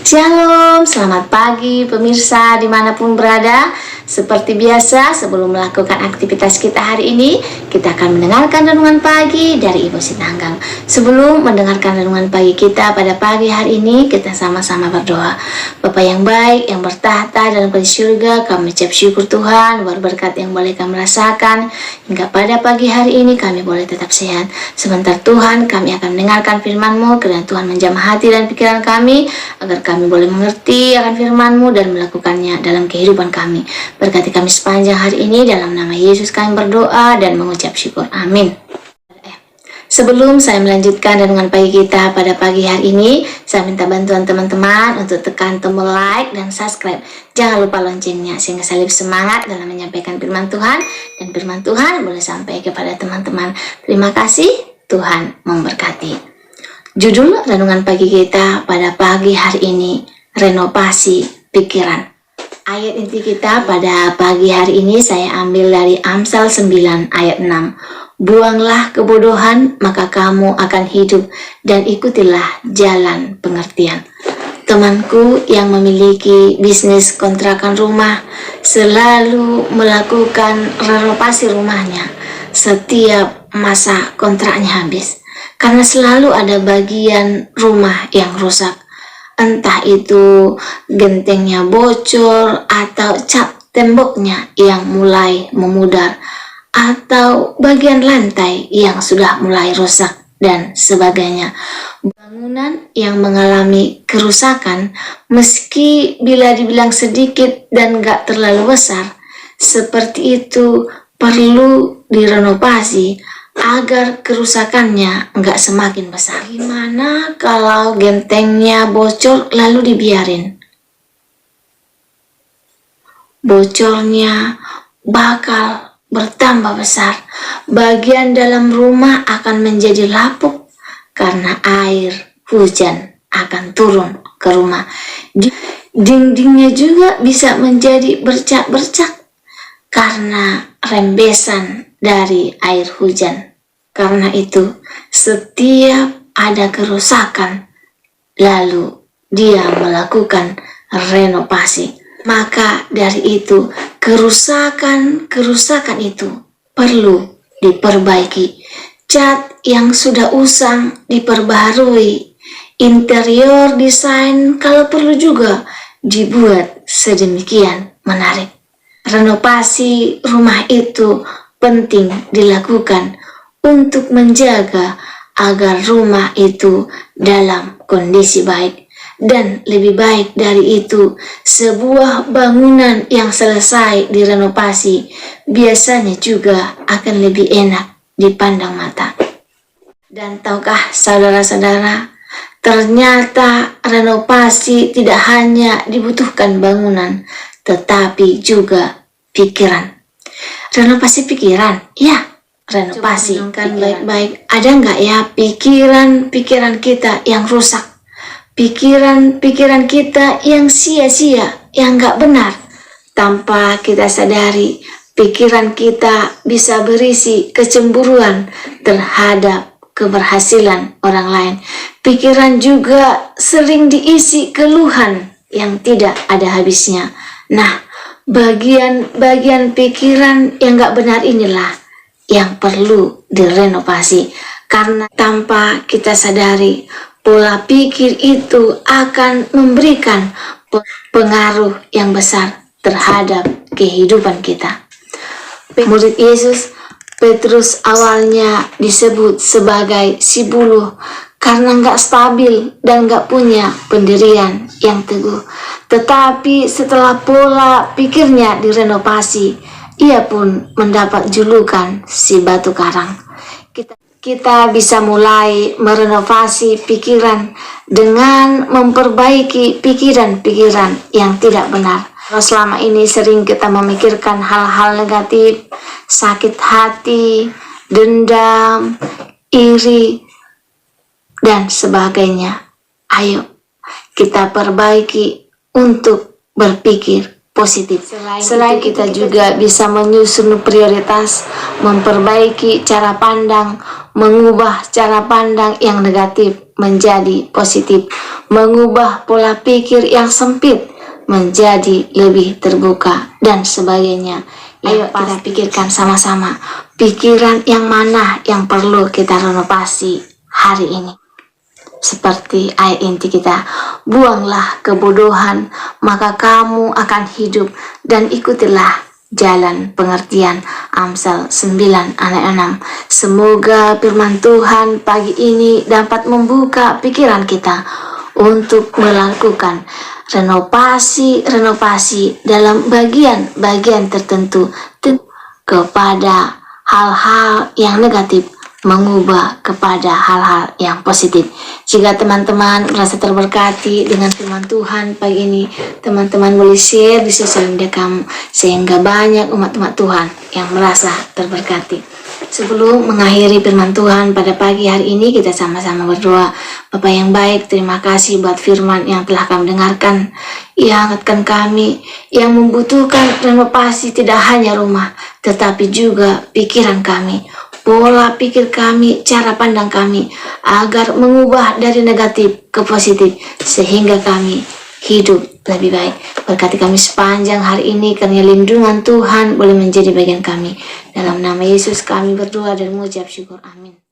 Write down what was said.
Shalom, selamat pagi pemirsa dimanapun berada. Seperti biasa, sebelum melakukan aktivitas kita hari ini, kita akan mendengarkan renungan pagi dari Ibu Sitanggang. Sebelum mendengarkan renungan pagi kita pada pagi hari ini, kita sama-sama berdoa. Bapa yang baik, yang bertahta dalam surga, kami ucap syukur Tuhan, buat berkat yang boleh kami rasakan, hingga pada pagi hari ini kami boleh tetap sehat. Sebentar Tuhan, kami akan mendengarkan firman-Mu, kiranya Tuhan menjamah hati dan pikiran kami, agar kami boleh mengerti akan firman-Mu dan melakukannya dalam kehidupan kami. Berkati kami sepanjang hari ini, dalam nama Yesus kami berdoa dan mengucap syukur. Amin. Sebelum saya melanjutkan renungan pagi kita pada pagi hari ini, saya minta bantuan teman-teman untuk tekan tombol like dan subscribe. Jangan lupa loncengnya, sehingga saya lebih semangat dalam menyampaikan firman Tuhan, dan firman Tuhan boleh sampai kepada teman-teman. Terima kasih, Tuhan memberkati. Judul renungan pagi kita pada pagi hari ini, renovasi pikiran. Ayat inti kita pada pagi hari ini saya ambil dari Amsal 9 ayat 6. Buanglah kebodohan, maka kamu akan hidup, dan ikutilah jalan pengertian. Temanku yang memiliki bisnis kontrakan rumah selalu melakukan renovasi rumahnya setiap masa kontraknya habis, karena selalu ada bagian rumah yang rusak. Entah itu gentengnya bocor, atau cat temboknya yang mulai memudar, atau bagian lantai yang sudah mulai rusak, dan sebagainya. Bangunan yang mengalami kerusakan, meski bila dibilang sedikit dan gak terlalu besar, seperti itu perlu direnovasi agar kerusakannya nggak semakin besar. Gimana kalau gentengnya bocor lalu dibiarin? Bocornya bakal bertambah besar. Bagian dalam rumah akan menjadi lapuk karena air hujan akan turun ke rumah. Dindingnya juga bisa menjadi bercak-bercak karena rembesan dari air hujan. Karena itu, setiap ada kerusakan, lalu dia melakukan renovasi. Maka dari itu, kerusakan itu perlu diperbaiki. Cat yang sudah usang diperbaharui. Interior desain kalau perlu juga dibuat sedemikian menarik. Renovasi rumah itu penting dilakukan untuk menjaga agar rumah itu dalam kondisi baik. Dan lebih baik dari itu, sebuah bangunan yang selesai direnovasi biasanya juga akan lebih enak dipandang mata. Dan tahukah saudara-saudara, ternyata renovasi tidak hanya dibutuhkan bangunan, tetapi juga pikiran. Renovasi pikiran, ya, renovasi kan baik-baik. Ada nggak ya pikiran kita yang rusak, pikiran kita yang sia-sia, yang nggak benar? Tanpa kita sadari, pikiran kita bisa berisi kecemburuan terhadap keberhasilan orang lain. Pikiran juga sering diisi keluhan yang tidak ada habisnya. Nah, bagian pikiran yang gak benar inilah yang perlu direnovasi, karena tanpa kita sadari, pola pikir itu akan memberikan pengaruh yang besar terhadap kehidupan kita. Murid Yesus Petrus awalnya disebut sebagai si buluh karena gak stabil dan gak punya pendirian yang teguh. Tetapi setelah pola pikirnya direnovasi, ia pun mendapat julukan si batu karang. Kita bisa mulai merenovasi pikiran dengan memperbaiki pikiran-pikiran yang tidak benar. Kalau selama ini sering kita memikirkan hal-hal negatif, sakit hati, dendam, iri, dan sebagainya, ayo kita perbaiki untuk berpikir positif. Selain kita juga bisa menyusun prioritas, memperbaiki cara pandang, mengubah cara pandang yang negatif menjadi positif, mengubah pola pikir yang sempit menjadi lebih terbuka, dan sebagainya. Ayo kita pikirkan sama-sama, pikiran yang mana yang perlu kita renovasi hari ini. Seperti ayat inti kita, buanglah kebodohan, maka kamu akan hidup, dan ikutilah jalan pengertian. Amsal 9 ayat 6. Semoga firman Tuhan pagi ini dapat membuka pikiran kita untuk melakukan renovasi dalam bagian-bagian tertentu kepada hal-hal yang negatif, mengubah kepada hal-hal yang positif. Jika teman-teman merasa terberkati dengan firman Tuhan pagi ini, teman-teman boleh share di sosial media kamu, sehingga banyak umat-umat Tuhan yang merasa terberkati. Sebelum mengakhiri firman Tuhan pada pagi hari ini, kita sama-sama berdoa. Bapa yang baik, terima kasih buat firman yang telah kami dengarkan. Ia hangatkan kami yang membutuhkan renovasi tidak hanya rumah, tetapi juga pikiran kami, pola pikir kami, cara pandang kami, agar mengubah dari negatif ke positif, sehingga kami hidup lebih baik. Berkati kami sepanjang hari ini, karena lindungan Tuhan boleh menjadi bagian kami. Dalam nama Yesus kami berdoa dan mengucap syukur. Amin.